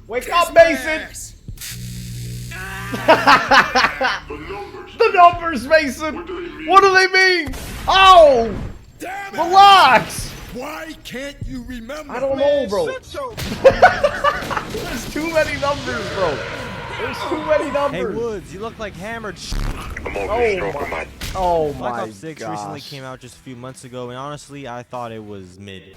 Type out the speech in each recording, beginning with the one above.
Wake up, Mason! The numbers, Mason! What do they mean? Oh! Damn it! Relax! Why can't you remember? I don't know, bro. There's too many numbers, bro. There's too many numbers. Hey, Woods, you look like hammered. Oh Black my Ops 6 recently came out just a few months ago, and honestly, I thought it was mid.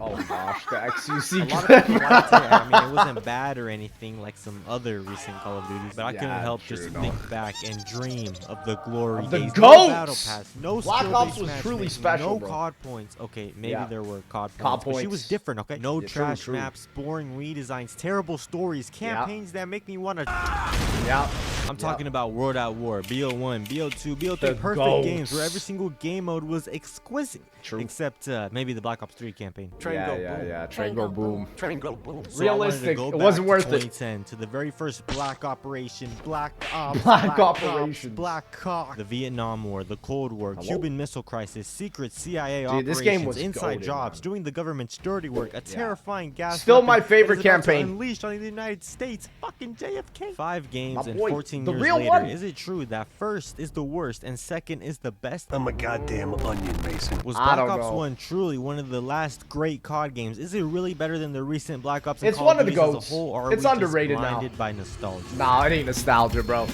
Oh gosh, the A XUC lot of clip. people liked it. I mean, it wasn't bad or anything like some other recent Call of Duties, but I couldn't help true, just no. think back and dream of the glory Of the days. GOATs! No battle pass, no Black skill-based Ops was truly matchmaking, special, no bro. COD points. Okay, maybe Yeah. there were COD COD points, but she was points. different. Okay, no Yeah, trash true. maps, boring redesigns, terrible stories, campaigns that make me want to. Yeah. I'm talking about World at War, BO1, BO2, BO3, The perfect GOATs. games where every single game mode was exquisite. True. Except maybe the Black Ops 3 campaign. Yeah. Train go boom. Train go boom. So I wanted to Realistic. go It back wasn't to worth it. 2010 to the very first Black Operation, Black Ops, Black Ops, Operations. Black Cock, the Vietnam War, the Cold War, Cuban Missile Crisis, secret CIA Dude, operations, this game was inside goated, jobs, man. doing the government's dirty work, a terrifying gas Still weapon my favorite that is about to campaign. unleashed on the United States, fucking JFK. 5 games My and boy, 14 the years real later, one. is it true that first is the worst and second is the best? I'm a goddamn onion, Mason. Was I Black don't Ops know. 1 truly one of the last great COD games? Is it really better than the recent Black Ops and It's Call one of of the Duties GOATs. as a whole, or are It's we just underrated now. blinded by nostalgia? Nah, it ain't nostalgia, bro.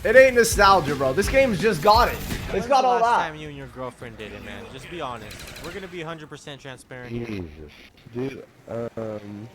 It ain't nostalgia, bro. This game's just got it. It's When's got the all last that. time you and your girlfriend did it, man? Just be honest. We're gonna be 100% transparent here. Jesus, dude.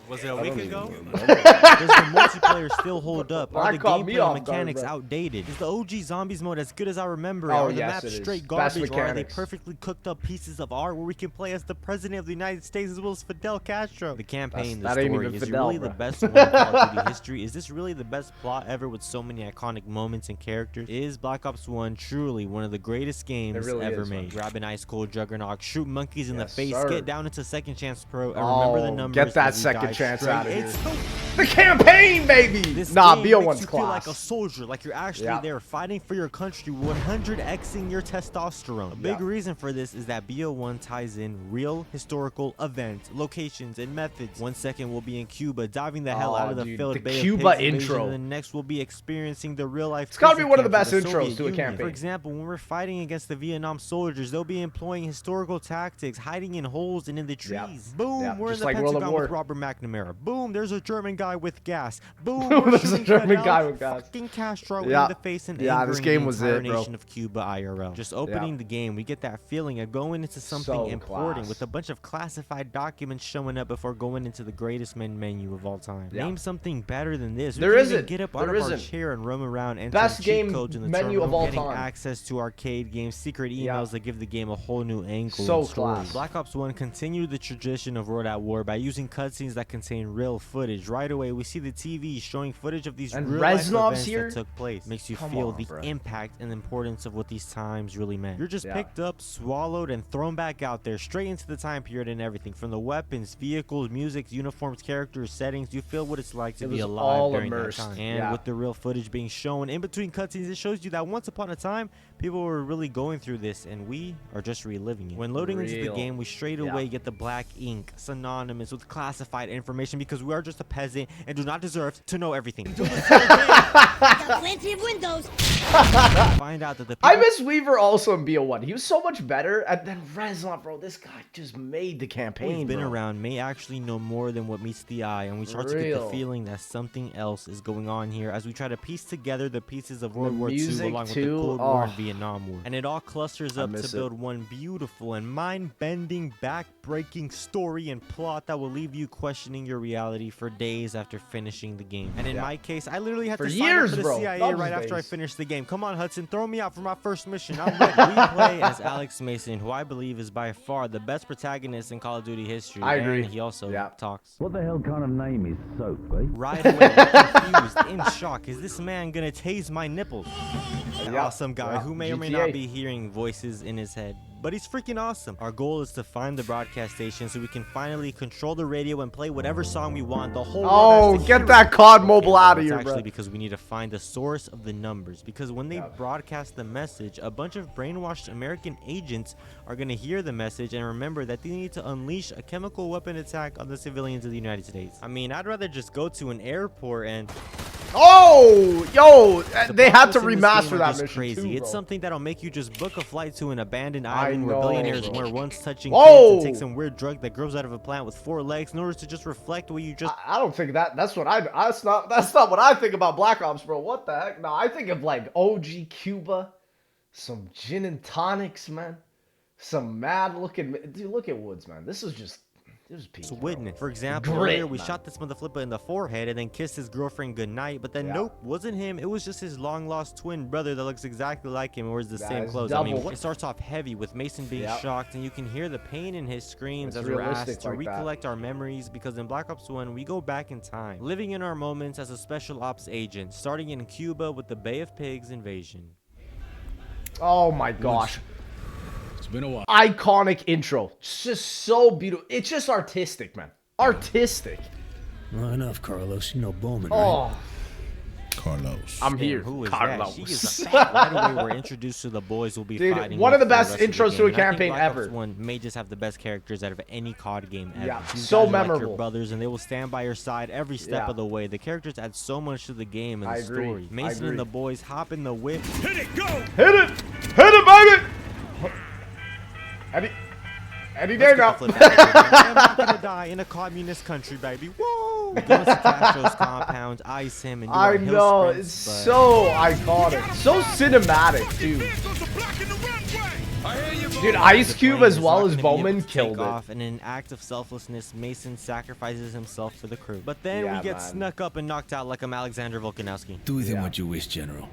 Was it a week ago? Remember. Does the multiplayer still hold up? Are the That caught me gameplay off and guard, mechanics bro. outdated? Is the OG Zombies mode as good as I remember it? Oh, Are the yes, maps it is. straight Best garbage, or are they mechanics. perfectly cooked up pieces of art where we can play as the President of the United States as well as Fidel Castro? The campaign, That the ain't story, even is it Fidel, really bro. the best one in Call of Duty history? Is this really the best plot ever with so many iconic moments and characters? Is Black Ops 1 truly one of the greatest games really ever is, made? man. Grab an ice cold juggernaut, shoot monkeys in the Yes, face, sir. get down into Second Chance Pro, and remember the Oh, numbers. get that as we second dive chance straight. out of It's here. so The campaign, baby. this Nah, game BO1's makes you feel class. like a soldier, like you're actually Yeah. there fighting for your country, 100xing your testosterone. A big Yeah. reason for this is that BO1 ties in real historical events, locations, and methods. 1 second we'll be in Cuba, diving the hell out of the dude, failed the Bay Cuba of Pigs invasion, intro. and the next we'll be experiencing the real life. It's gotta be prison one of the camps best the intros Soviet to a Union. campaign. For example, when we're fighting against the Vietnam soldiers, they'll be employing historical tactics, hiding in holes and in the trees. Yeah. Boom, Yeah, we're in just the like World of Pentagon War. with Robert McNamara. Boom, there's a German guy with gas. Boom, There's we're a shooting German Fidel guy with gas. fucking Castro Yeah. in the face and Yeah, this angering game the was entire it, bro. nation of Cuba IRL. Just opening the game, we get that feeling of going into something So important class. with a bunch of classified documents showing up before going into the greatest menu of all time. Yeah. Name something better than this. We There can even isn't. get up There out of our isn't. chair and roam around and Best cheat game codes in the menu of terminal, all getting time. access to arcade games, secret emails Yeah. that give the game a whole new angle. So and story. class. Black Ops 1 continued the tradition of World at War by using cutscenes that contain real footage. Right away, we see the TV showing footage of these And real life Reznov's events here? that took place. Makes you Come feel on, the bro. impact and importance of what these times really meant. You're just Yeah. picked up, swallowed, and thrown back out there, straight into the time period and everything. From the weapons, vehicles, music, uniforms, characters, settings, you feel what it's like to It be was alive all during immersed. that time. And Yeah. with the real footage being shown in between cutscenes, it shows you that once upon a time, people were really going through this, and we are just reliving it. When loading into the Real. game, we straight Yeah. away get the black ink, synonymous with classified information, because we are just a peasant and do not deserve to know everything. Got plenty of windows. Find out that the I people miss Weaver also in BO1. He was so much better. And then Reznov, bro. This guy just made the campaign, we've been bro. around may actually know more than what meets the eye, and we start to get the Real. feeling that something else is going on here as we try to piece together the pieces of World The War II music, along with too, the Cold War and oh. Vietnam War. And it all clusters I up to miss it. build one beautiful and mind-bending, back-breaking story and plot that will leave you questioning your reality for days after finishing the game. And in Yeah. my case, I literally had For to years, sign up for the bro. CIA Those right after I days. finished the game. Come on, Hudson, throw me out for my first mission. I'm ready. We play as Alex Mason, who I believe is by far the best protagonist in Call of Duty history. I agree. And he also Yeah. talks. What the hell kind of name is Soap, eh? Right away, we're confused, in shock. Is this man gonna tase my nipples? An Yeah, awesome guy yeah, who may or may GTA. not be hearing voices in his head. but he's freaking awesome. Our goal is to find the broadcast station so we can finally control the radio and play whatever song we want. The whole Oh, world has to hear get it. that COD mobile Okay, out of it's here, actually bro. because we need to find the source of the numbers, because when they broadcast the message, a bunch of brainwashed American agents are going to hear the message and remember that they need to unleash a chemical weapon attack on the civilians of the United States. I mean, I'd rather just go to an airport and Oh, yo, the they had to plots in this game remaster are that just mission crazy. too, It's bro. something that'll make you just book a flight to an abandoned I island where know, billionaires bro. were once touching Whoa! kids and take some weird drug that grows out of a plant with 4 legs in order to just reflect what you just I don't think that's what that's not what I think about Black Ops, bro. What the heck? No, I think of like OG Cuba, some gin and tonics, man. Some mad looking dude. Look at Woods, man. This is peak, bro. witness. For example, Grit, earlier we man. shot this motherflipper in the forehead and then kissed his girlfriend goodnight, but then Yeah. nope, wasn't him. It was just his long lost twin brother that looks exactly like him and wears the same is clothes. I mean, double. it starts off heavy with Mason being Yep. shocked, and you can hear the pain in his screams It's as we're realistic asked to like that. recollect our memories, because in Black Ops 1 we go back in time, living in our moments as a special ops agent, starting in Cuba with the Bay of Pigs invasion. Oh my gosh. It's been a while. Iconic intro. It's just so beautiful. It's just artistic, man. Artistic. Well, enough, Carlos. You know Bowman, right? Oh, Carlos. I'm Damn, here. who is Carlos. that? She is a fat. Right away we're introduced to the boys we'll be Dude, fighting one of with the for best rest of the intros to game. a And I think campaign Black Ops ever. 1 may just have the best characters out of any COD game ever. Yeah, These so guys are like memorable. your brothers, and they will stand by your side every step Yeah. of the way. The characters add so much to the game and I the agree. story. I Mason agree. and the boys hop in the whip. Hit it, go! Hit it! Hit it, baby! Any day Let's now. get the flip out of here, man. I am not gonna die in a communist country, baby. Whoa! Go to Castro's compound, ice him, and do I our hill know, sprints, it's but- so iconic. So cinematic, too. Vehicles are blocking the runway! I hear you, Dude, boys. Ice The Cube plane as is well not as gonna be able Bowman to take killed it. off, and in an act of selflessness, Mason sacrifices himself for the crew. But then Yeah, we get man. snuck up and knocked out like I'm Alexander Volkanovsky. Do with him Yeah. what you wish, General.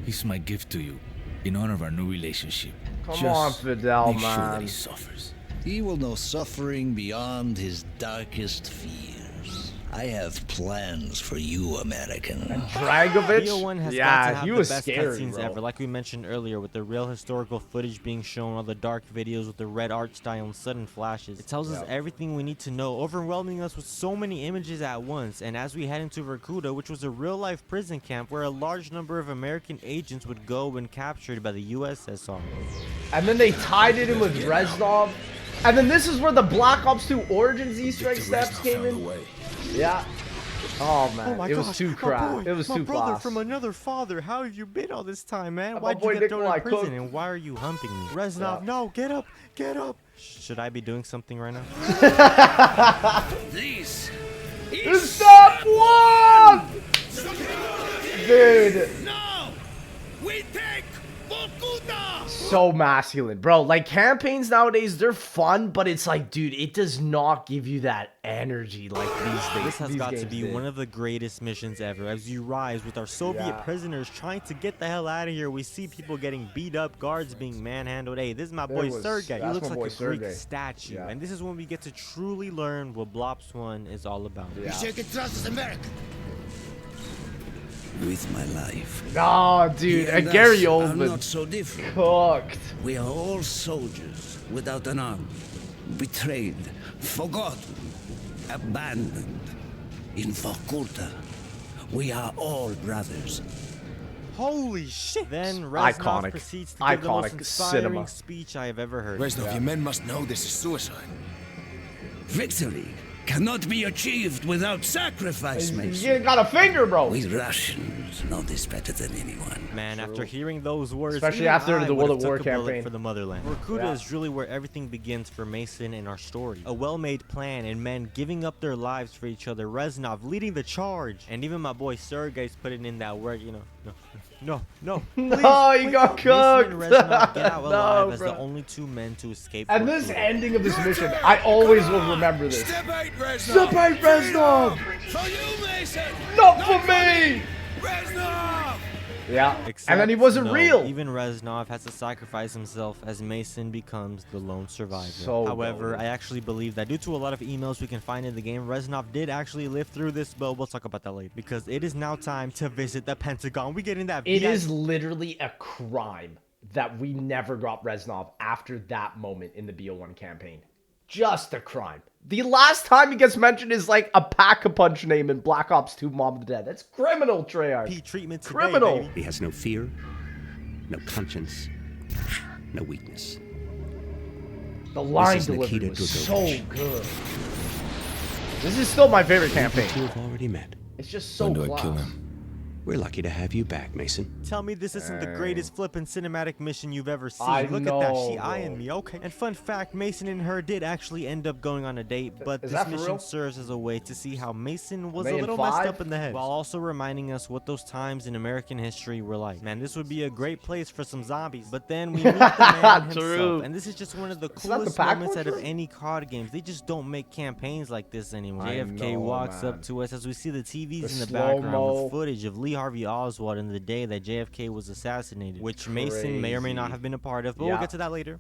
He's my gift to you, in honor of our new relationship. Come on, Fidel, make sure that man. he suffers. He will know suffering beyond his darkest fears. I have plans for you, American. Dragovich? BO1 has got to Yeah, have he the was best scary, cutscenes bro. ever, like we mentioned earlier, with the real historical footage being shown, all the dark videos with the red art style and sudden flashes. It tells us Yeah. everything we need to know, overwhelming us with so many images at once. And as we head into Vorkuta, which was a real-life prison camp where a large number of American agents would go when captured by the USSR. And then they tied it in with Reznov. And then this is where the Black Ops 2 Origins Easter egg steps came in. Yeah. Oh man, it was too crap. It was my too brother class. from another father. How have you been all this time, man? My Why'd boy you get thrown Nikolai in prison, Cook. and why are you humping me? Reznov, Yeah. no, get up, get up. Should I be doing something right now? This It's step one! Dude, No! We take Vorkuta! so masculine. Bro, like campaigns nowadays, they're fun, but it's like, dude, it does not give you that energy like these days. This has these got to games be did. one of the greatest missions ever. As you rise with our Soviet Yeah. prisoners trying to get the hell out of here, we see people getting beat up, guards being manhandled. Hey, this is my boy Sergey. He that's looks my like boy a Sergey. Greek statue. Yeah. And this is when we get to truly learn what Blops 1 is all about. Yeah. you can trust us, America. With my life. Oh, dude, He and Gary us are Oldman not so different. cooked. We are all soldiers without an arm, betrayed, forgotten, abandoned. In Vorkuta, we are all brothers. Holy shit! Then Reznov Iconic. proceeds to give the most Iconic inspiring cinema. speech I have ever heard. Reznov, your men must know this is suicide. Victory cannot be achieved without sacrifice, Mason. You got a finger, bro. We Russians know this better than anyone. Man, after hearing those words, Especially even after I the would World have at War took a bullet campaign. for the motherland. Vorkuta Yeah. is really where everything begins for Mason and our story. A well-made plan and men giving up their lives for each other. Reznov leading the charge, and even my boy Sergey's putting in that work. You know, no, No, please, you got Mason and cooked. Reznov get out No, alive as bro. the only two men to escape. And this Vorkuta. ending of this mission, I always will remember this. Step 8, Reznov! Step 8, Reznov! For you, Mason! Not for me! Reznov! Yeah, Except, and then he wasn't no, real. Even Reznov has to sacrifice himself as Mason becomes the lone survivor. So However, goated. I actually believe that due to a lot of emails we can find in the game, Reznov did actually live through this, but we'll talk about that later. Because it is now time to visit the Pentagon. We get in that It VIP is literally a crime that we never got Reznov after that moment in the BO1 campaign. Just a crime. The last time he gets mentioned is like a Pack-a-Punch name in Black Ops 2 Mob of the Dead. That's criminal, Treyarch. P treatment today, Criminal. baby. He has no fear, no conscience, no weakness. The line This is delivery Nikita was so Dragovich. good. This is still my favorite campaign. You have already met. It's just so When do I class. kill him? We're lucky to have you back, Mason. Tell me this isn't the greatest flippin' cinematic mission you've ever seen. I Look at that, she know, eyeing bro. me, okay. And fun fact, Mason and her did actually end up going on a date, but Is this that for mission real? serves as a way to see how Mason was May a in little 5? messed up in the head, while also reminding us what those times in American history were like. Man, this would be a great place for some zombies. But then we meet the man True. himself, and this is just one of the that the coolest Pac-Man moments out of tree? any COD games. They just don't make campaigns like this anymore. I JFK know, walks man. up to us as we see the TVs The in the background slow-mo. with footage of Lee Harvey Oswald in the day that JFK was assassinated, which Mason may or may not Crazy. have been a part of, but Yeah. we'll get to that later.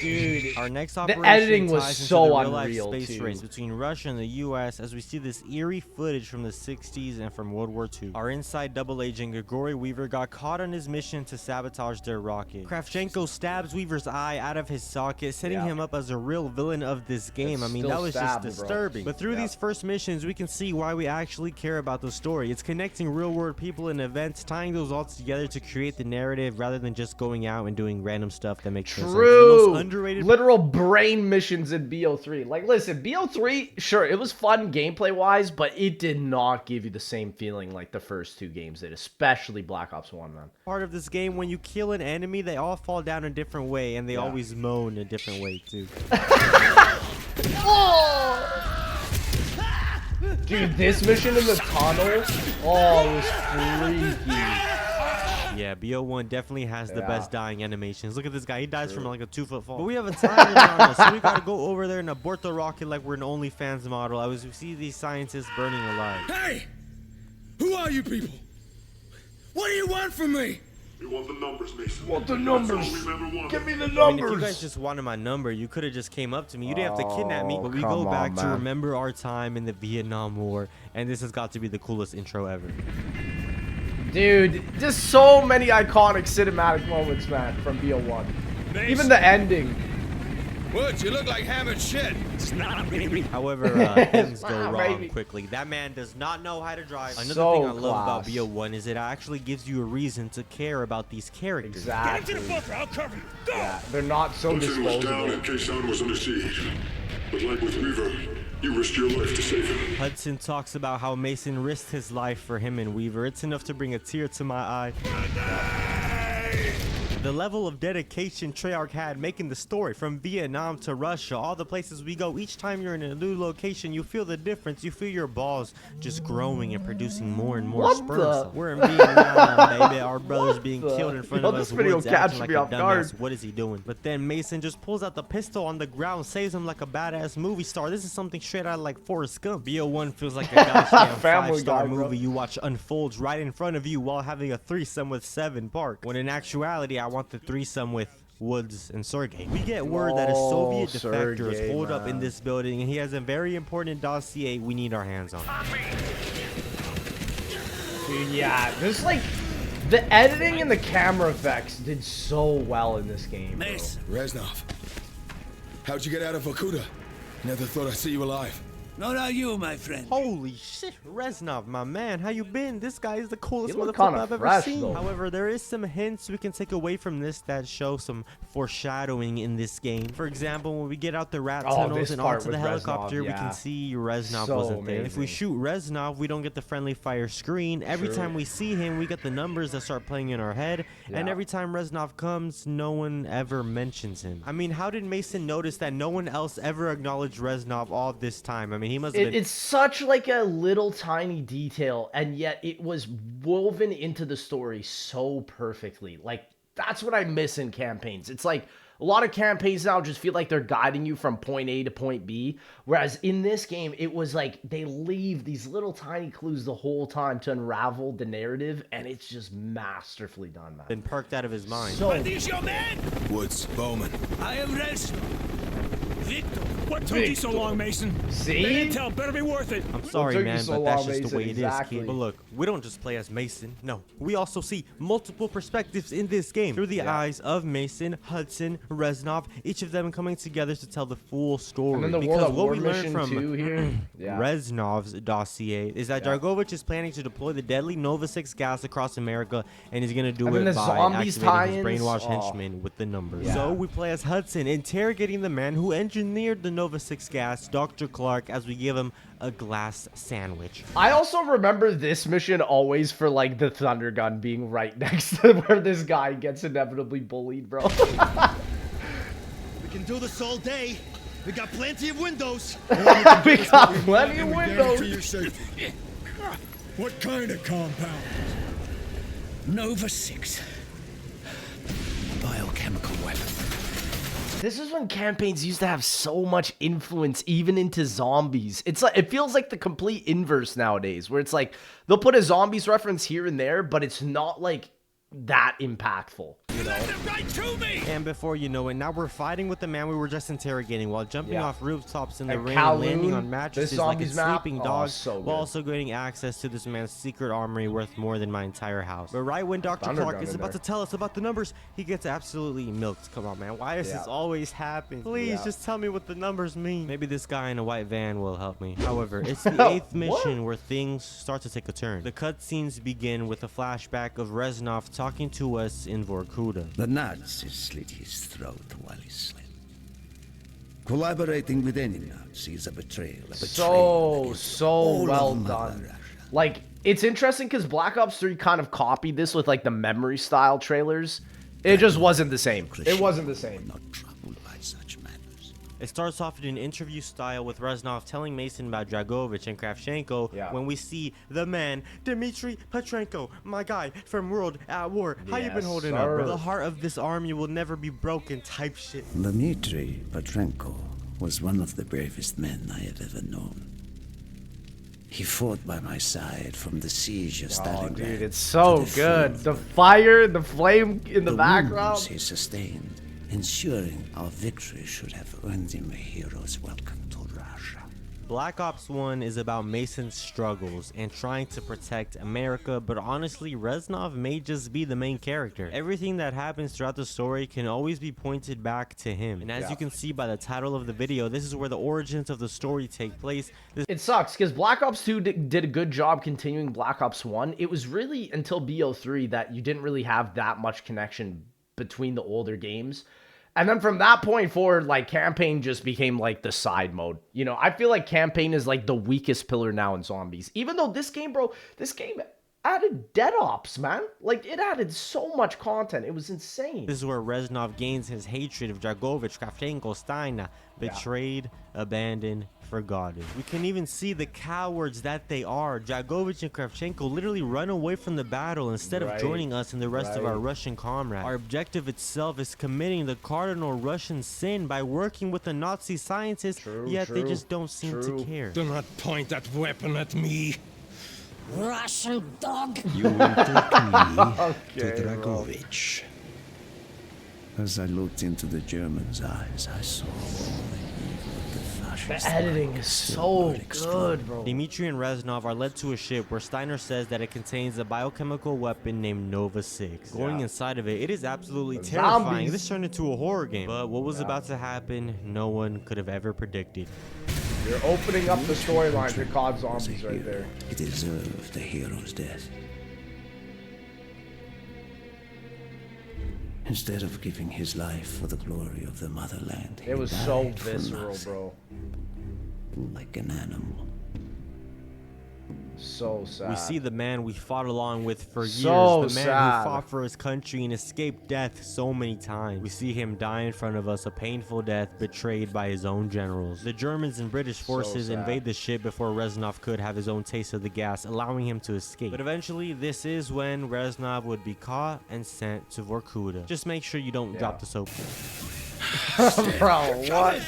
Dude, Our next the operation editing was ties into so the real-life unreal, space too. race between Russia and the U.S. as we see this eerie footage from the 60s and from World War II. Our inside double agent Grigory Weaver got caught on his mission to sabotage their rocket. Kravchenko stabs Weaver's eye out of his socket, setting Yeah. him up as a real villain of this game. I mean, still that was just stabbed, bro. disturbing. But through Yeah. these first missions, we can see why we actually care about the story. It's connecting real-world people and events, tying those all together to create the narrative rather than just going out and doing random stuff that makes no sense. The true. most underrated Literal brain missions in BO3. Like, listen, BO3, sure, it was fun gameplay-wise, but it did not give you the same feeling like the first two games did, especially Black Ops 1, man. part of this game, when you kill an enemy, they all fall down a different way, and they always moan a different way too. Dude, this mission in the tunnel, oh, it was freaky. Yeah, BO1 definitely has the Yeah. best dying animations. Look at this guy, he dies from like a 2-foot fall. But we have a time limit on us, so we gotta go over there and abort the rocket like we're an OnlyFans model. I was see these scientists burning alive. Hey! Who are you people? What do you want from me? We want the numbers, Mason. Want the That's all numbers. we've ever wanted. Give me the I mean, numbers. if you guys just wanted my number, you could have just came up to me. You didn't have to kidnap me. Oh, But we come go back on, to man. remember our time in the Vietnam War, and this has got to be the coolest intro ever. Dude, just so many iconic cinematic moments, man, from BO1. Even the ending. Woods, you look like hammered shit. However, things go Wow, wrong baby. quickly. That man does not know how to drive. Another So thing I love about class. BO1 is it actually gives you a reason to care about these characters. Exactly. I'll cover you. Go! Yeah, they're not so Hudson was down disposable. and K-Sound was under siege. But like with Weaver, you risked your life to save him. Hudson talks about how Mason risked his life for him and Weaver. It's enough to bring a tear to my eye. The level of dedication Treyarch had making the story from Vietnam to Russia, all the places we go, each time you're in a new location, you feel the difference. You feel your balls just growing and producing more and more What sperm the? cells. We're in Vietnam, baby. Our brother's being the? killed in front Yo, of this us. video Woods catches acting like me a off guard. dumbass. What is he doing? But then Mason just pulls out the pistol on the ground, saves him like a badass movie star. This is something straight out of like Forrest Gump. BO1 feels like a goddamn Family five-star Guy, bro. movie you watch unfolds right in front of you while having a threesome with Seven Park. When in actuality, I want the threesome with Woods and Sergey. We get word that a Soviet defector is Sergey, holed up in man. this building, and he has a very important dossier we need our hands on. Dude, yeah, this like the editing and the camera effects did so well in this game, bro. Mason. Reznov. How'd you get out of Vorkuta? Never thought I'd see you alive. Not you, my friend. Holy shit, Reznov, my man, how you been? This guy is the coolest You look motherfucker kinda I've ever fresh, seen. though. However, there is some hints we can take away from this that show some foreshadowing in this game. For example, when we get out the rat Oh, tunnels this and part onto the with Reznov, helicopter, we yeah. can see Reznov So wasn't there. If we amazing. shoot Reznov, we don't get the friendly fire screen. Every True. time we see him, we get the numbers that start playing in our head. And Yeah. every time Reznov comes, no one ever mentions him. I mean, how did Mason notice that no one else ever acknowledged Reznov all this time? I mean, he must have been... It's such like a little tiny detail, and yet it was woven into the story so perfectly. Like, that's what I miss in campaigns. It's like a lot of campaigns now just feel like they're guiding you from point A to point B, whereas in this game, it was like they leave these little tiny clues the whole time to unravel the narrative, and it's just masterfully done, man. been perked out of his mind. So Is your man? Woods, Bowman. I am Reznov. Victor, what took you so long, Mason? See? The intel better be worth it. I'm sorry, took you man, so but that's long, just the way Mason? it is, Exactly. kid. But look, we don't just play as Mason. No, we also see multiple perspectives in this game through the eyes of Mason, Hudson, Reznov, each of them coming together to tell the full story. And then the because World at what War we learned mission from too here. Reznov's dossier is that Dragovich is planning to deploy the deadly Nova 6 gas across America, and he's gonna do And then it the by zombies activating his tie-ins. brainwashed Oh. henchmen with the numbers. Yeah. So we play as Hudson, interrogating the man who engineered the Nova 6 gas, Dr. Clark, as we give him a glass sandwich. I also remember this mission always for like the thunder gun being right next to where this guy gets inevitably bullied, bro. We can do this all day. We got plenty of windows. We got plenty of And we guarantee windows. your safety. What kind of compound? Nova 6. Biochemical weapon. This is when campaigns used to have so much influence even into zombies. It's like, it feels like the complete inverse nowadays, where it's like they'll put a zombies reference here and there, but it's not like that impactful. You led them right to me! And before you know it, now we're fighting with the man we were just interrogating while jumping off rooftops in the And rain, Kowloon, landing on this mattresses like a zombies map, sleeping oh, dog, so good. while also getting access to this man's secret armory worth more than my entire house. But right when Dr. Thunder Clark gun is in about there. to tell us about the numbers, he gets absolutely milked. Come on, man. Why does this always happen? Please, just tell me what the numbers mean. Maybe this guy in a white van will help me. However, it's the 8th mission where things start to take a turn. The cutscenes begin with a flashback of Reznov talking to us in Vorkuta. The Nazis slit his throat while he slept. Collaborating with any Nazi is a betrayal. So well done. Like, it's interesting because Black Ops 3 kind of copied this with like the memory style trailers. It just wasn't the same. It wasn't the same. Not troubled by such matters. It starts off in an interview style with Reznov telling Mason about Dragovich and Kravchenko when we see the man, Dmitry Petrenko, my guy from World at War. How you been holding up, bro? The heart of this army will never be broken type shit. Dmitry Petrenko was one of the bravest men I have ever known. He fought by my side from the siege of Stalingrad. Dude, it's so good. The fire, the flame in the background. Wounds he sustained, ensuring our victory should have earned him a hero's welcome to Russia. Black Ops 1 is about Mason's struggles and trying to protect America, but honestly, Reznov may just be the main character. Everything that happens throughout the story can always be pointed back to him. And as you can see by the title of the video, this is where the origins of the story take place. It sucks because Black Ops 2 did a good job continuing Black Ops 1. It was really until BO3 that you didn't really have that much connection between the older games. And then from that point forward, like, campaign just became like the side mode. You know, I feel like campaign is like the weakest pillar now in zombies. Even though this game, bro, this game added dead ops, man. Like, it added so much content. It was insane. This is where Reznov gains his hatred of Dragovich, Kravchenko, Steiner, betrayed, abandoned, forgotten. We can even see the cowards that they are. Dragovich and Kravchenko literally run away from the battle instead of joining us and the rest of our Russian comrades. Our objective itself is committing the cardinal Russian sin by working with the Nazi scientists, yet they just don't seem to care. Do not point that weapon at me. Russian dog. You will take me to Dragovich. As I looked into the German's eyes, I saw all the evil of the fascist. The editing is so good, bro. Dmitry and Reznov are led to a ship where Steiner says that it contains a biochemical weapon named Nova 6. Going inside of it, it is absolutely terrifying. Zombies. This turned into a horror game. But what was about to happen, no one could have ever predicted. You're opening up the storyline to COD Zombies right there. He deserved a hero's death. Instead of giving his life for the glory of the motherland, It was he so died for visceral, nothing, bro. like an animal. So sad. We see the man we fought along with for years, So the man sad. who fought for his country and escaped death so many times. We see him die in front of us, a painful death betrayed by his own generals. The Germans and British forces sad. invade the ship before Reznov could have his own taste of the gas, allowing him to escape. But eventually, this is when Reznov would be caught and sent to Vorkuta. Just make sure you don't drop the soap. Bro, what?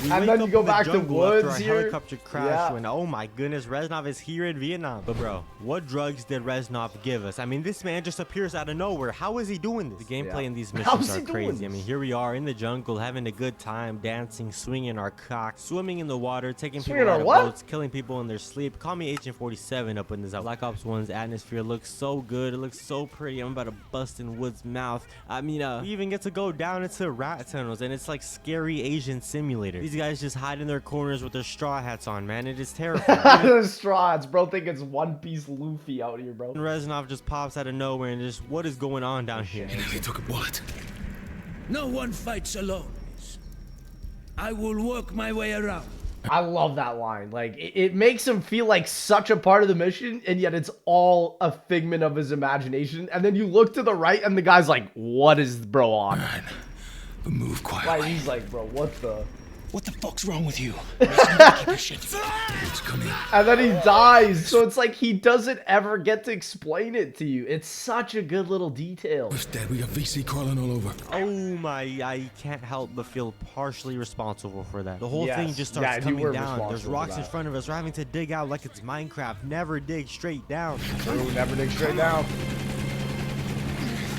We And wake then up you go in the back to jungle after woods our here. helicopter crash Yeah. when, oh my goodness, Reznov is here in Vietnam. But bro, what drugs did Reznov give us? I mean, this man just appears out of nowhere. How is he doing this? The gameplay in these How missions is are he doing crazy. I mean, this? here we are in the jungle having a good time, dancing, swinging our cock, swimming in the water, taking Swinging people our out of what? boats, killing people in their sleep. Call me Agent 47 up in this. Black Ops 1's atmosphere looks so good. It looks so pretty. I'm about to bust in Wood's mouth. I mean, we even get to go down into rat tunnels, and it's like scary Asian simulator. These guys just hide in their corners with their straw hats on, man. It is terrifying. The straws, bro. Think it's One Piece Luffy out here, bro. Reznov just pops out of nowhere and just, what is going on down here? They took what? No one fights alone. I will work my way around. I love that line. Like, it makes him feel like such a part of the mission, and yet it's all a figment of his imagination. And then you look to the right, and the guy's like, what is bro on? Alright, but move quietly. Like, he's like, bro, what the? What the fuck's wrong with you? It's coming. And then he dies. So it's like he doesn't ever get to explain it to you. It's such a good little detail. It's dead. We got VC crawling all over. Oh my, I can't help but feel partially responsible for that. The whole thing Yes. just Yeah, starts you were coming down. There's responsible for rocks in that. front of us. We're having to dig out like it's Minecraft. Never dig straight down. Ooh, never dig straight down.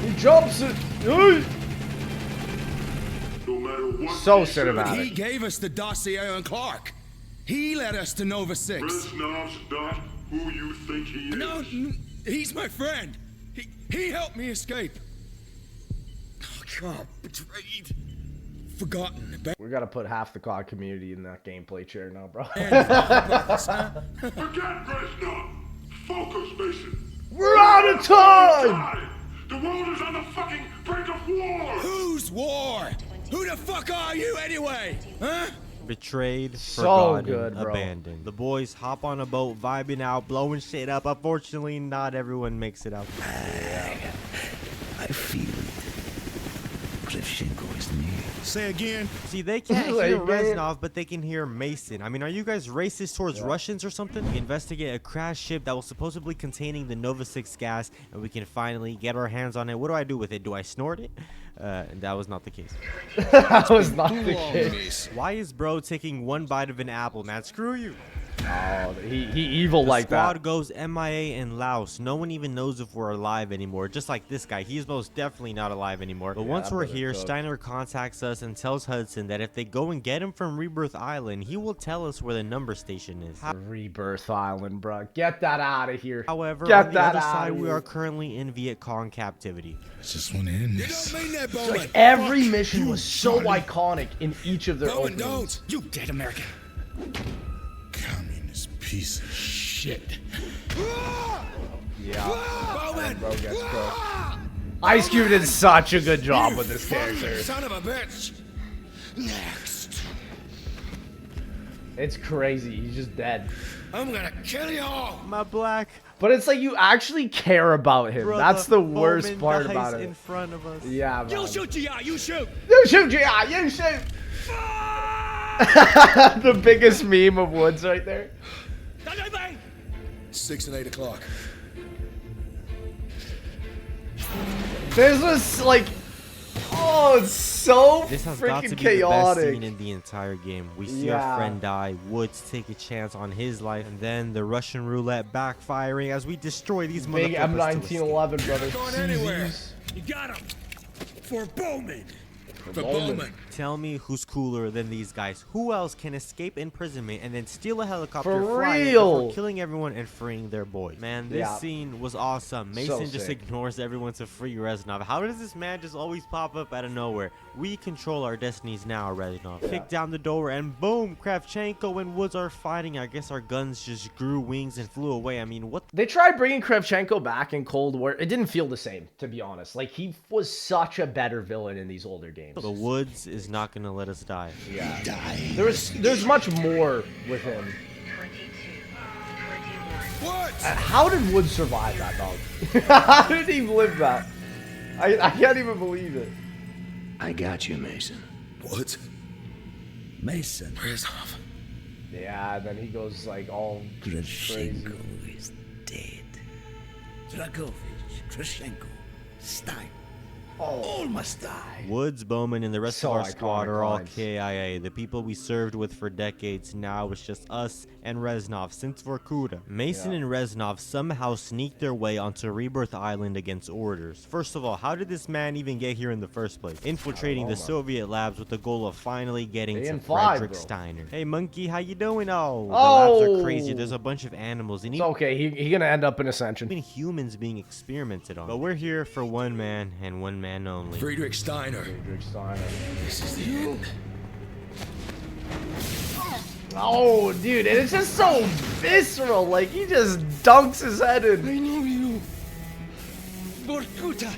He jumps it. Hey! No matter what So he said, cinematic. He gave us the dossier on Clark. He led us to Nova 6. Reznov's not who you think he is. No, he's my friend. He helped me escape. Oh, God, betrayed. Forgotten. We gotta put half the COD community in that gameplay chair now, bro. Forget Reznov. Focus, Mason. We're out of time! Time. The world is on the fucking brink of war. Whose war? Who the fuck are you anyway? Huh? Betrayed, So forgotten, good, bro. abandoned. The boys hop on a boat, vibing out, blowing shit up. Unfortunately, not everyone makes it out. I feel it. Kravchenko is near. Say again. See, they can't Like, hear man. Reznov, but they can hear Mason. I mean, are you guys racist towards Russians or something? We investigate a crash ship that was supposedly containing the Nova 6 gas, and we can finally get our hands on it. What do I do with it? Do I snort it? That was not the case. That was not the case. Why is bro taking one bite of an apple, man? Screw you. Oh, he evil The like squad that. goes MIA in Laos. No one even knows if we're alive anymore. Just like this guy. He's most definitely not alive anymore. But once we're brother, here, cook. Steiner contacts us and tells Hudson that if they go and get him from Rebirth Island, he will tell us where the number station is. Rebirth Island, bro. Get that out of here. However, Get on the that other outta side, we here. are currently in Viet Cong captivity. I just want to end You this. don't mean that, Like, Bowman. every mission was so iconic in each of their Bowman, openings. don't. You dead American. Communist piece of shit. Yeah. Bowman. Bro gets cooked. Ice Cube did such a good job with this character. Son of a bitch. Next. It's crazy. He's just dead. I'm gonna kill you all. My black But it's like you actually care about him. brother That's the worst Bowman part dies about in it. front of us. Yeah, man. You shoot, G.I. You shoot. You shoot, G.I. You shoot. The biggest meme of Woods right there. 6 and 8 o'clock. This was like, oh, it's so This has got to freaking be the best chaotic. scene in the entire game. We see Yeah. our friend die, Woods take a chance on his life, and then the Russian roulette backfiring as we destroy these Big motherfuckers to escape. M1911, brother. Going anywhere. CZs. You got him. For Bowman. For Bowman. Tell me who's cooler than these guys. Who else can escape imprisonment and then steal a helicopter, For fly it real. before killing everyone and freeing their boy? Man, this Yeah. scene was awesome. Mason just sick. ignores everyone to free Reznov. How does this man just always pop up out of nowhere? We control our destinies now, Reznov. Kick down the door and boom, Kravchenko and Woods are fighting. I guess our guns just grew wings and flew away. I mean, what? They tried bringing Kravchenko back in Cold War. It didn't feel the same, to be honest. Like, he was such a better villain in these older games. The Woods is not gonna let us die. Yeah. There's much more with him. What? How did Woods survive that, dog? How did he live that? I can't even believe it. I got you, Mason. What? Mason. Reznov. Yeah, and then he goes like all crazy. Kravchenko is dead. Dragovich. Kravchenko. Steiner. All must die. Woods, Bowman, and the rest So of our squad are all iconic lines. KIA. The people we served with for decades. Now it's just us and Reznov since Vorkuta. Mason and Reznov somehow sneaked their way onto Rebirth Island against orders. First of all, how did this man even get here in the first place? Infiltrating the Soviet labs with the goal of finally getting to in five, Frederick bro. Steiner. Hey, monkey, how you doing? Oh, the labs are crazy. There's a bunch of animals. And It's okay. He gonna end up in Ascension. even humans being experimented on. But we're here for one man and one man only. Friedrich Steiner. Friedrich Steiner. This is the end. Oh, dude, and it's just so visceral. Like, he just dunks his head in. I know you. Vorkuta.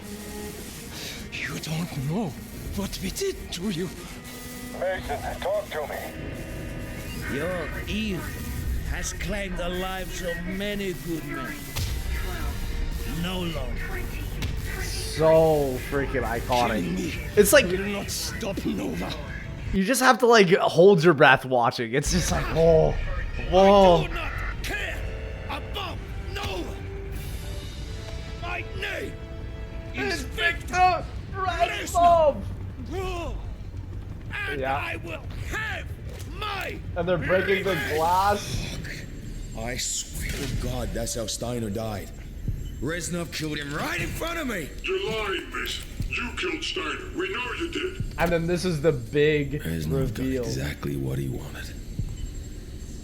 You don't know what we did to you. Mason, talk to me. Your evil has claimed the lives of many good men. No longer. So freaking iconic. It's like, Will not stop Nova. you just have to, like, hold your breath watching. It's just like, oh, whoa. I do not care about Nova. My name is Victor Reznov. And Yeah. I will have my And they're breaking the glass. I swear to God, that's how Steiner died. Reznov killed him right in front of me. You're lying, Mason. You killed Steiner. We know you did. And then this is the big Reznov got reveal. exactly what he wanted.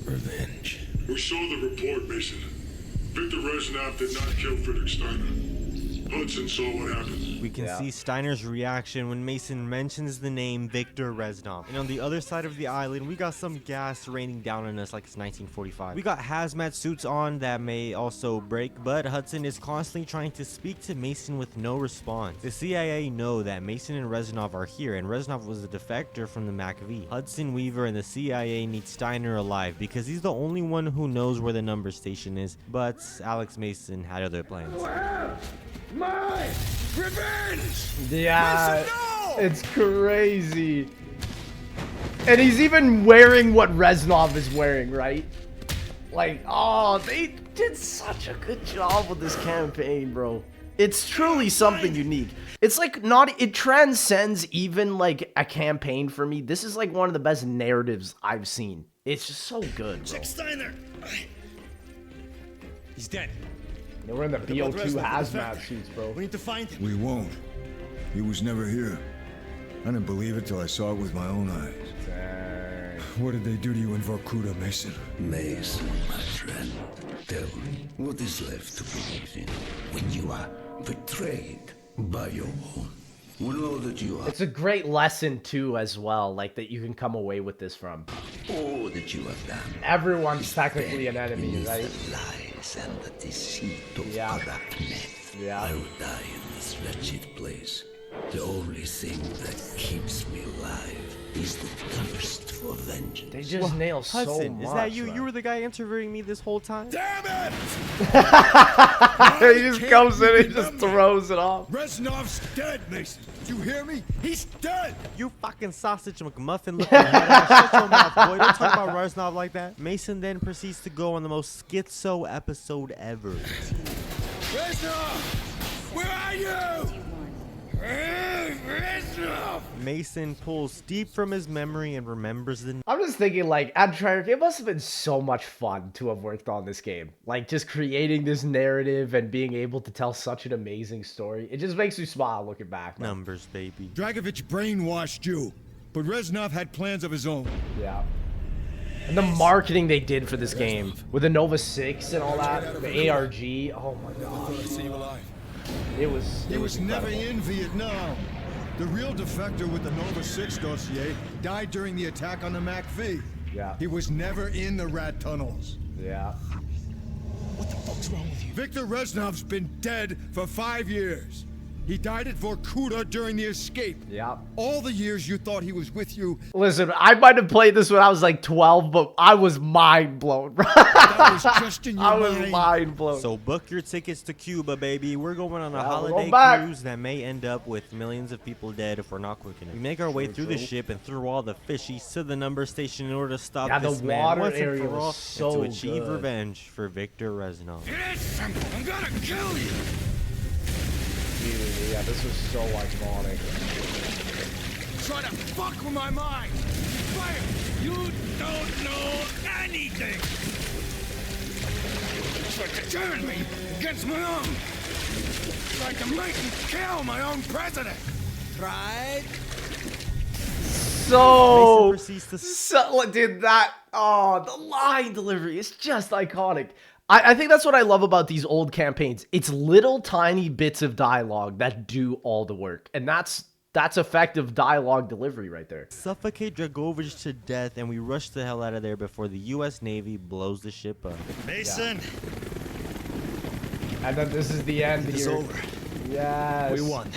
Revenge. We saw the report, Mason. Victor Reznov did not kill Friedrich Steiner. Hudson saw what happened. We can see Steiner's reaction when Mason mentions the name Victor Reznov. And on the other side of the island, we got some gas raining down on us like it's 1945. We got hazmat suits on that may also break, but Hudson is constantly trying to speak to Mason with no response. The CIA know that Mason and Reznov are here, and Reznov was a defector from the MACV. Hudson, Weaver, and the CIA need Steiner alive because he's the only one who knows where the number station is, but Alex Mason had other plans. My revenge! Yeah, Mason, no! it's crazy. And he's even wearing what Reznov is wearing, right? Like, oh, they did such a good job with this campaign, bro. It's truly something unique. It's like it transcends even like a campaign for me. This is like one of the best narratives I've seen. It's just so good, bro. Steiner. He's dead. They were in the BO2 Reznov, hazmat suits, bro. We need to find him. We won't. He was never here. I didn't believe it till I saw it with my own eyes. Dang. What did they do to you in Vorkuta, Mason? Mason, my friend, tell me, what is left to believe in when you are betrayed by your own? When all that you are, It's a great lesson too, as well, like that you can come away with this from. all that you have done, Everyone's technically an enemy, beneath right? the lies and the deceit of Yeah. corrupt men. Yeah. I will die in this wretched place. The only thing that keeps me alive is the thirst for vengeance. They just nail so Hudson, much. is that you? man. You were the guy interviewing me this whole time? Damn it! He just comes in and just throws it off. Reznov's dead, Mason. Did you hear me? He's dead! You fucking sausage McMuffin looking head ass. Shut your mouth, boy. Don't talk about Reznov like that. Mason then proceeds to go on the most schizo episode ever. Reznov! Where are you? Reznov! Mason pulls deep from his memory and remembers the I'm just thinking, like, at Treyarch, it must have been so much fun to have worked on this game. Like, just creating this narrative and being able to tell such an amazing story. It just makes you smile looking back, man. numbers, baby. Dragovich brainwashed you, but Reznov had plans of his own. Yeah. And the marketing they did for this game, with the Nova 6 and all that, the ARG, oh my god. I see you alive. It was He was never incredible. in Vietnam. The real defector with the Nova 6 dossier died during the attack on the MACV. Yeah. He was never in the rat tunnels. Yeah. What the fuck's wrong with you? Victor Reznov's been dead for 5 years. He died at Vorkuta during the escape. Yeah. All the years you thought he was with you, Listen, I might have played this when I was like 12, but I was mind blown, bro. that was just in your I was mind. mind blown. So book your tickets to Cuba, baby. We're going on a Yeah, we're holiday going back. cruise that may end up with millions of people dead if we're not quick enough. We make our way through the ship and through all the fishies to the number station in order to stop Yeah, the this man water once and area for was all, so and to achieve good. revenge for Victor Reznov. It is simple. I'm gonna kill you. immediately. Yeah, this was so iconic. Try to fuck with my mind! Fire! You don't know anything! Try to turn me against my own! Try to make me kill my own president! Tried? So, Mason proceeds to so dude, that, oh, the line delivery is just iconic. I think that's what I love about these old campaigns. It's little tiny bits of dialogue that do all the work. And that's effective dialogue delivery right there. suffocate Dragovich to death, and we rush the hell out of there before the U.S. Navy blows the ship up. Mason, And then this is the end it's here. over. Yes. We won.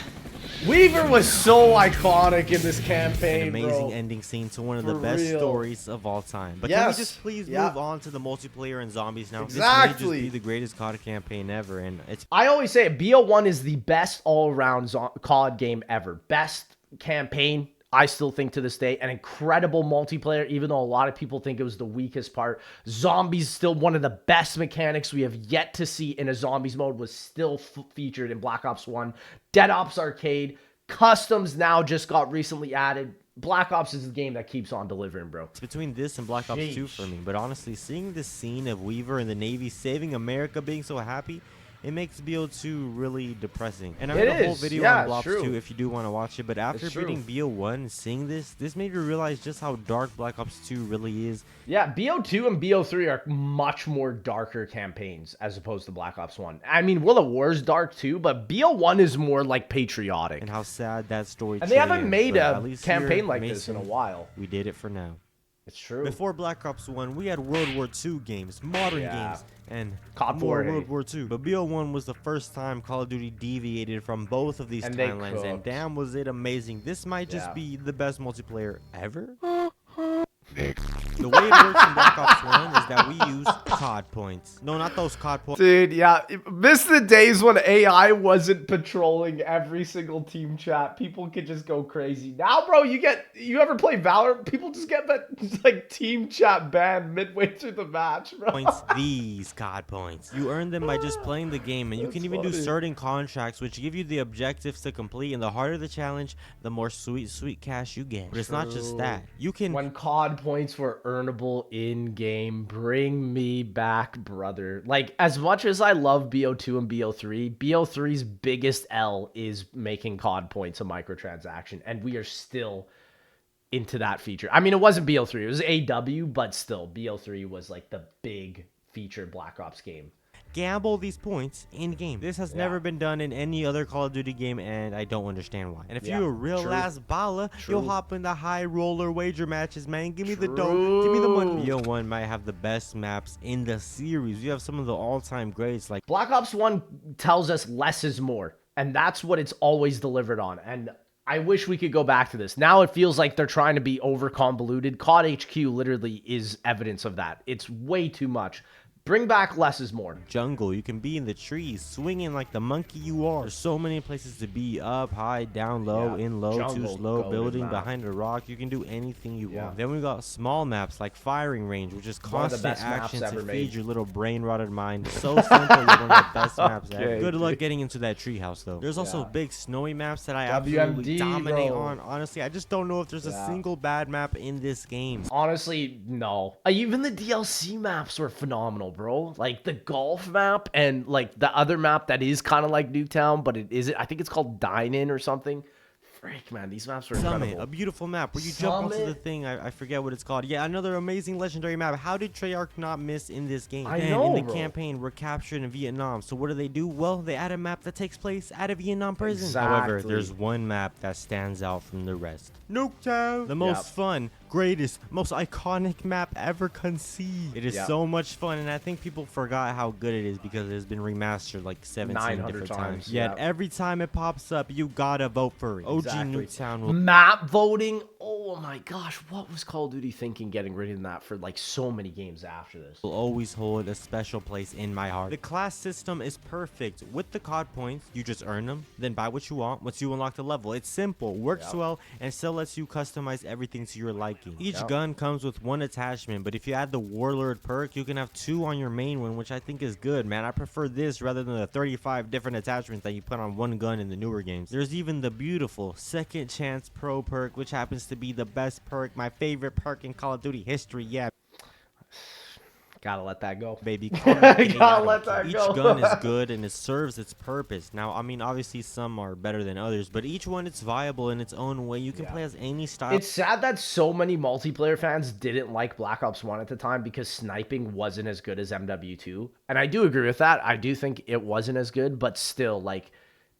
Weaver was so iconic in this campaign, An amazing bro. ending scene to one of the For best real. stories of all time. But Yes. can we just please Yeah. move on to the multiplayer and zombies now? This Exactly. may just be the greatest COD campaign ever, and it's I always say it, BO1 is the best all-around COD game ever. Best campaign, I still think to this day. An incredible multiplayer, even though a lot of people think it was the weakest part. Zombies, still one of the best mechanics we have yet to see in a zombies mode, was still featured in Black Ops 1. Dead Ops Arcade. Customs now just got recently added. Black Ops is the game that keeps on delivering, bro. It's between this and Black Ops 2 for me. But honestly, seeing this scene of Weaver and the Navy saving America being so happy, it makes BO2 really depressing. And I made a whole video on Black Ops 2 if you do want to watch it. But after beating BO1 and seeing this made me realize just how dark Black Ops 2 really is. Yeah, BO2 and BO3 are much more darker campaigns as opposed to Black Ops 1. I mean, World of War is dark too, but BO1 is more like patriotic. And how sad that story And they haven't is, made but a at least campaign here, like this in a Mason, while. We did it for now. It's true. Before Black Ops 1, we had World War II games, modern games, and COD more 4, World War II. But BO1 was the first time Call of Duty deviated from both of these And they timelines, and cooked. damn was it amazing. This might just be the best multiplayer ever. The way it works in Black Ops 1 is that we use COD points. No, not those COD points. Dude, yeah. Miss the days when AI wasn't patrolling every single team chat. People could just go crazy. Now, bro, you ever play Valorant? People just get that like team chat banned midway through the match, bro. Points, these COD points. You earn them by just playing the game, and you can even do certain contracts which give you the objectives to complete, and the harder the challenge, the more sweet cash you get. But it's not just that. You can... When COD points were earnable in-game, bring me back, brother. Like, as much as I love BO2 and BO3, BO3's biggest L is making COD points a microtransaction, and we are still into that feature. I mean, it wasn't BO3, it was AW, but still, BO3 was like the big featured Black Ops game. Gamble these points in game. This has never been done in any other Call of Duty game, and I don't understand why. And if you're a real ass baller, you'll hop in the high roller wager matches, man. Give me the dough, give me the money. BO1 might have the best maps in the series. You have some of the all-time greats like Black Ops 1 tells us less is more, and that's what it's always delivered on. And I wish we could go back to this. Now it feels like they're trying to be over convoluted. COD HQ literally is evidence of that. It's way too much. Bring back less is more. jungle. You can be in the trees, swinging like the monkey you are. There's so many places to be: up, high, down, low, in low, too Jungle, slow, golden building, map. behind a rock. You can do anything you want. Then we got small maps like firing range, which is One of the constant best maps action to ever feed made. your little brain-rotted mind. So simple, you're one of the best maps ever. Okay, Good luck dude. getting into that treehouse though. There's also big snowy maps that I WMD, absolutely dominate bro. on. Honestly, I just don't know if there's a single bad map in this game. Honestly, no. Even the DLC maps were phenomenal, bro. Like the golf map and like the other map that is kind of like Nuketown, but it isn't. I think it's called Dine-In or something. Freak, man, these maps are incredible. Summit, a beautiful map where you jump onto the thing. I forget what it's called. Yeah, another amazing legendary map. How did Treyarch not miss in this game? I Then know, in the bro. campaign, we're captured in Vietnam. So what do? Well, they add a map that takes place at a Vietnam prison. However, Exactly. there's one map that stands out from the rest. Nuketown. The most fun, greatest, most iconic map ever conceived. It is so much fun, and I think people forgot how good it is because it has been remastered like 17 900 different times, times. Yet every time it pops up, you gotta vote for it. OG Exactly. Nuketown will Map voting. Oh Oh my gosh, what was Call of Duty thinking getting rid of that for like so many games after this? Will always hold a special place in my heart. The class system is perfect. With the COD points, you just earn them, then buy what you want once you unlock the level. It's simple, works well, and still lets you customize everything to your liking. Each gun comes with one attachment, but if you add the Warlord perk, you can have 2 on your main one, which I think is good, man. I prefer this rather than the 35 different attachments that you put on one gun in the newer games. There's even the beautiful Second Chance Pro perk, which happens to be the best perk, my favorite perk in Call of Duty history. Yeah, gotta let that go, baby. Gotta let that each go. gun is good and it serves its purpose. Now, I mean, obviously some are better than others, but each one is viable in its own way. You can play as any style. It's sad that so many multiplayer fans didn't like Black Ops 1 at the time because sniping wasn't as good as MW2. And I do agree with that. I do think it wasn't as good, but still, like,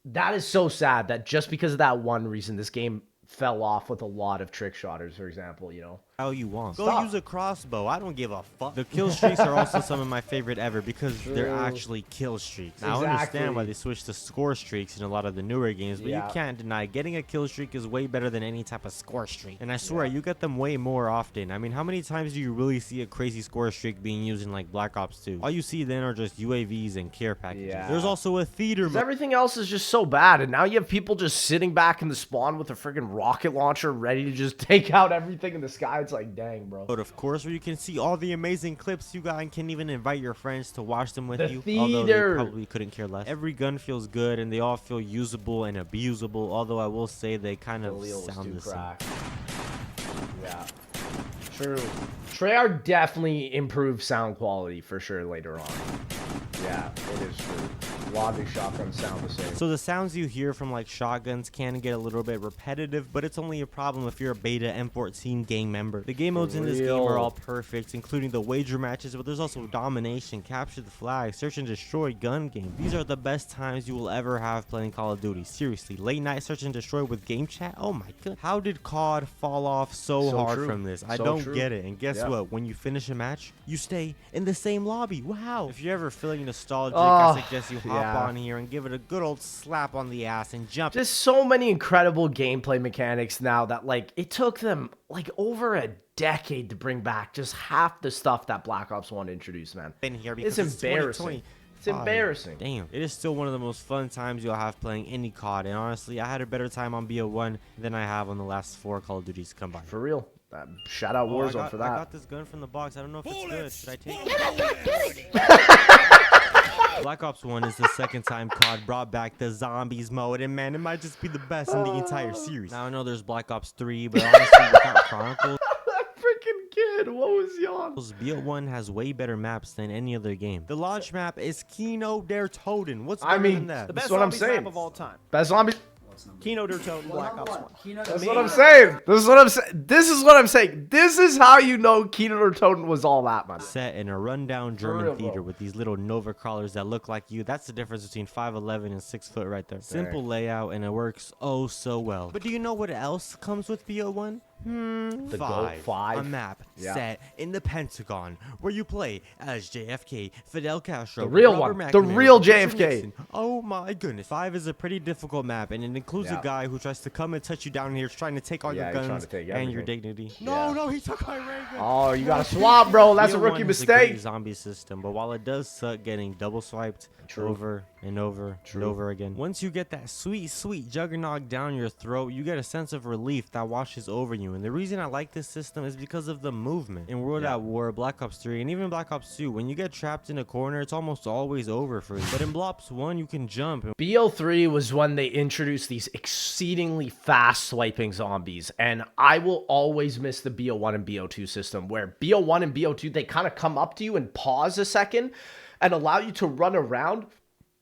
that is so sad that just because of that one reason, this game fell off with a lot of trick shotters, for example, you know. How you want. Go use a crossbow. I don't give a fuck. The kill streaks are also some of my favorite ever because they're actually kill streaks. Now, I understand why they switched to score streaks in a lot of the newer games, but you can't deny getting a kill streak is way better than any type of score streak. And I swear, you get them way more often. I mean, how many times do you really see a crazy score streak being used in like Black Ops 2? All you see then are just UAVs and care packages. There's also a theater mode. Everything else is just so bad, and now you have people just sitting back in the spawn with a freaking rocket launcher ready to just take out everything in the sky. It's like, dang, bro. But of course, where you can see all the amazing clips you got and can even invite your friends to watch them with you. Although they probably couldn't care less. Every gun feels good and they all feel usable and abusable. Although I will say they kind of sound the same. Yeah, true. Treyarch definitely improved sound quality for sure later on. Yeah, it is true. Logic shotguns sound the same. So the sounds you hear from like shotguns can get a little bit repetitive, but it's only a problem if you're a beta M14 gang member. The game modes in this game are all perfect, including the wager matches, but there's also domination, capture the flag, search and destroy, gun game. These are the best times you will ever have playing Call of Duty. Seriously, late night search and destroy with game chat. Oh my god, how did COD fall off so hard from this? I don't get it. And guess what? When you finish a match, you stay in the same lobby. Wow. If you're ever feeling nostalgic, I suggest you hop on here and give it a good old slap on the ass and jump. Just so many incredible gameplay mechanics now that like it took them like over a decade to bring back just half the stuff that Black Ops 1 introduced, man. It's embarrassing. It's embarrassing. Damn. It is still one of the most fun times you'll have playing any COD, and honestly, I had a better time on BO1 than I have on the last 4 Call of Duties combined. For real. Shout out Warzone for that. I got this gun from the box. I don't know if it's good. Should I take it? Black Ops 1 is the second time COD brought back the zombies mode, and man, it might just be the best in the entire series. Now, I know there's Black Ops 3, but honestly, without Chronicles, that freaking kid, what was he on? BO1 has way better maps than any other game. The launch map is Kino der Toten. What's better than that? The best what I'm zombies saying. map of all time. Best zombies. Kino der Toten, Black Ops 1. That's what I'm saying. This is what I'm saying. This is what I'm saying. This is how you know Kino der Toten was all that, man. Set in a rundown German theater with these little Nova crawlers that look like you. That's the difference between 5'11 and 6 foot right there. Simple layout, and it works oh so well. But do you know what else comes with BO1? The Goat 5. A map set in the Pentagon where you play as JFK, Fidel Castro, the real Robert one, McNamara, the real JFK. Nixon. Oh my goodness. 5 is a pretty difficult map, and it includes a guy who tries to come and touch you down here, trying to take all your guns and your dignity. No, he took my ray gun. Oh, you got to swap, bro. That's a rookie mistake. A great zombie system, but while it does suck getting double swiped over and over and over again, once you get that sweet juggernaut down your throat, you get a sense of relief that washes over you. And the reason I like this system is because of the movement. In World at War, Black Ops 3, and even Black Ops 2, when you get trapped in a corner, it's almost always over for you. But in Black Ops 1, you can jump. BO3 was when they introduced these exceedingly fast swiping zombies, and I will always miss the BO1 and BO2 system, where BO1 and BO2, they kind of come up to you and pause a second and allow you to run around.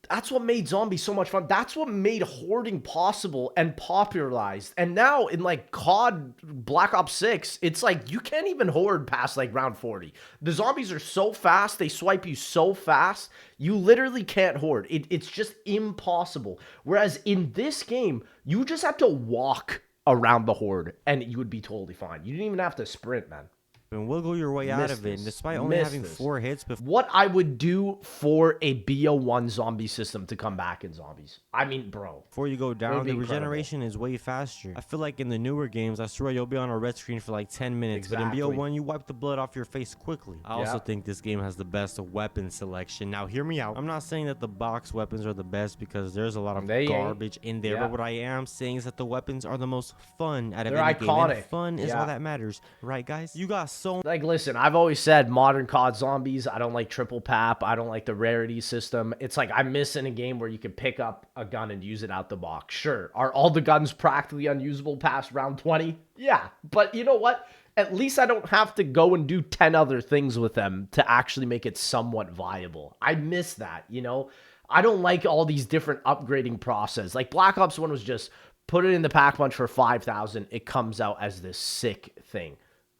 That's what made zombies so much fun. That's what made hoarding possible and popularized. And now in like COD Black Ops 6, it's like you can't even hoard past like round 40. The zombies are so fast. They swipe you so fast. You literally can't hoard. It's just impossible. Whereas in this game, you just have to walk around the horde and you would be totally fine. You didn't even have to sprint, man. and wiggle your way out of it. And despite only having 4 hits before. What I would do for a BO1 zombie system to come back in zombies. I mean, bro. Before you go down, the incredible. regeneration is way faster. I feel like in the newer games, I swear you'll be on a red screen for like 10 minutes. Exactly. But in BO1, you wipe the blood off your face quickly. I also think this game has the best weapon selection. Now, hear me out. I'm not saying that the box weapons are the best because there's a lot of garbage in there. But what I am saying is that the weapons are the most fun out of any game. And fun is all that matters. Right, guys? You got so... Like, listen, I've always said modern COD zombies, I don't like triple pap. I don't like the rarity system. It's like I'm missing a game where you can pick up a gun and use it out the box. Sure. Are all the guns practically unusable past round 20? Yeah. But you know what? At least I don't have to go and do 10 other things with them to actually make it somewhat viable. I miss that, you know? I don't like all these different upgrading process. Like Black Ops 1 was just put it in the pack punch for 5,000. It comes out as this sick thing.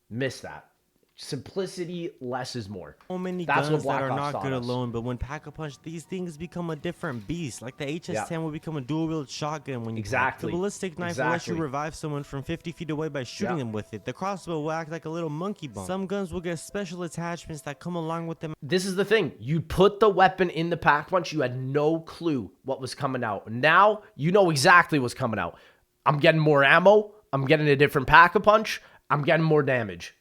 Miss that. Simplicity, less is more. So many guns that are not good alone, but when Pack-a-Punch, these things become a different beast. Like the HS-10 will become a dual-wield shotgun when you the ballistic knife will let you revive someone from 50 feet away by shooting them with it. The crossbow will act like a little monkey bomb. Some guns will get special attachments that come along with them. This is the thing. You put the weapon in the Pack-a-Punch, you had no clue what was coming out. Now, you know exactly what's coming out. I'm getting more ammo. I'm getting a different Pack-a-Punch. I'm getting more damage.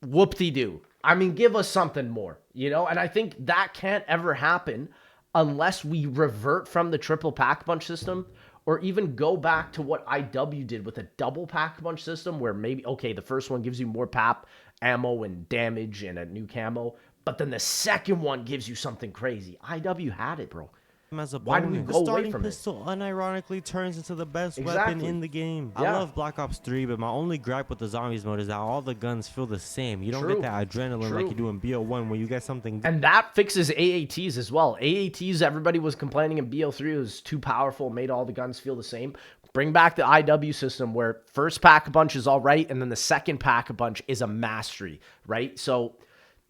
Whoop-de-doo. I mean, give us something more, you know? And I think that can't ever happen unless we revert from the triple pack-punch system or even go back to what IW did with a double pack-punch system where maybe, okay, the first one gives you more pap, ammo, and damage and a new camo, but then the second one gives you something crazy. IW had it, bro. As a Why bonus. do we The go away starting from pistol unironically turns into the best weapon in the game. I love Black Ops 3, but my only gripe with the zombies mode is that all the guns feel the same. You don't get that adrenaline like you do in BO1 where you get something. And that fixes AATs as well. AATs, everybody was complaining in BO3 it was too powerful, made all the guns feel the same. Bring back the IW system where first pack-a-punch is all right, and then the second pack-a-punch is a mastery, right? So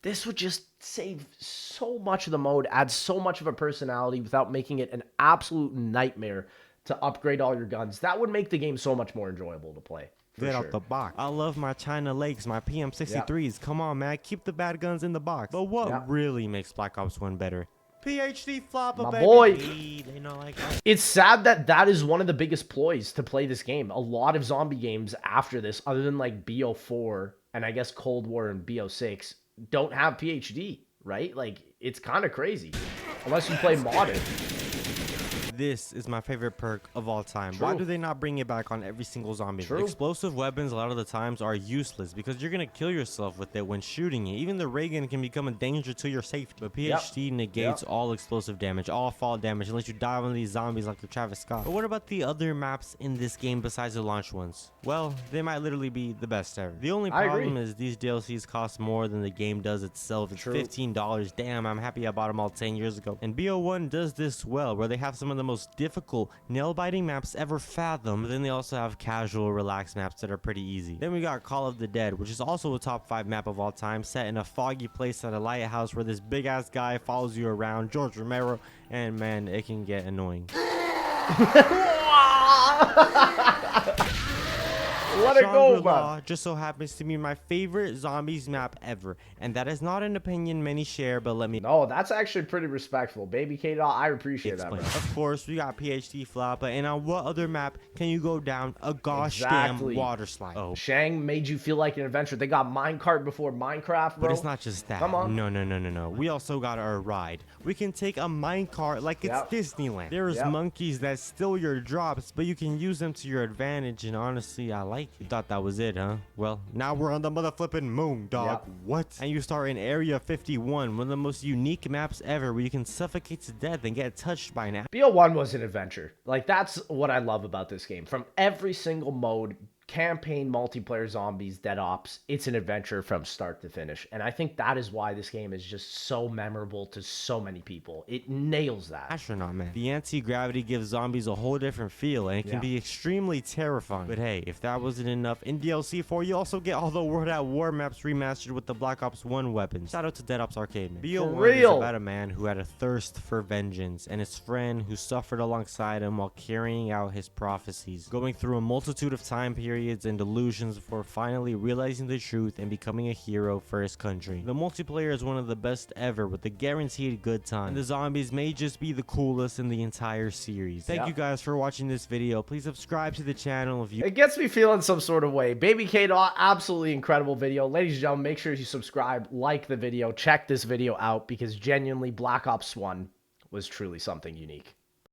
this would just save so much of the mode, add so much of a personality without making it an absolute nightmare to upgrade all your guns. That would make the game so much more enjoyable to play. Get out the box. I love my China Lakes, my PM63s. Come on, man. Keep the bad guns in the box. But what really makes Black Ops 1 better? PhD flopper, my baby. boy. They know like that. It's sad that that is one of the biggest ploys to play this game. A lot of zombie games after this, other than like BO4 and I guess Cold War and BO6, don't have PhD, right? Like, it's kind of crazy. Unless you play modded. This is my favorite perk of all time. Why do they not bring it back on every single zombie? Explosive weapons a lot of the times are useless because you're gonna kill yourself with it when shooting it. Even the ray gun can become a danger to your safety. But PhD negates all explosive damage, all fall damage, unless you dive on these zombies like you're Travis Scott. But what about the other maps in this game besides the launch ones? Well, they might literally be the best ever. The only problem is these DLCs cost more than the game does itself. It's $15. Damn, I'm happy I bought them all 10 years ago. And BO1 does this well, where they have some of the most difficult nail-biting maps ever fathomed. Then they also have casual, relaxed maps that are pretty easy. Then we got Call of the Dead, which is also a top 5 map of all time, set in a foggy place at a lighthouse where this big-ass guy follows you around, George Romero, and man, it can get annoying. Let it go, man. Just so happens to be my favorite zombies map ever, and that is not an opinion many share, but let me. No, that's actually pretty respectful, baby K-Doll. I appreciate that, man. Of course, we got PhD Flopper, and on what other map can you go down a gosh damn water slide? Oh, Shang made you feel like an adventure. They got minecart before Minecraft, bro. But it's not just that. Come on. No. We also got our ride. We can take a minecart like it's Disneyland. There's monkeys that steal your drops, but you can use them to your advantage, and honestly, I like it. You thought that was it, huh? Well, now we're on the mother flipping moon, dog. What? And you start in Area 51, one of the most unique maps ever, where you can suffocate to death and get touched by an BO1 was an adventure. Like, that's what I love about this game. From every single mode, campaign, multiplayer, zombies, dead ops, it's an adventure from start to finish. And I think that is why this game is just so memorable to so many people. It nails that. Astronaut, man. The anti-gravity gives zombies a whole different feel, and it can be extremely terrifying. But hey, if that wasn't enough, in DLC 4 you also get all the World at War maps remastered with the Black Ops 1 weapons. Shout out to Dead Ops Arcade, man. BO1 is about a man who had a thirst for vengeance, and his friend who suffered alongside him while carrying out his prophecies. Going through a multitude of time periods periods and delusions before finally realizing the truth and becoming a hero for his country. The multiplayer is one of the best ever with a guaranteed good time. And the zombies may just be the coolest in the entire series. Thank you guys for watching this video. Please subscribe to the channel if you... It gets me feeling some sort of way. Baby Kate, absolutely incredible video. Ladies and gentlemen, make sure you subscribe, like the video, check this video out, because genuinely Black Ops 1 was truly something unique.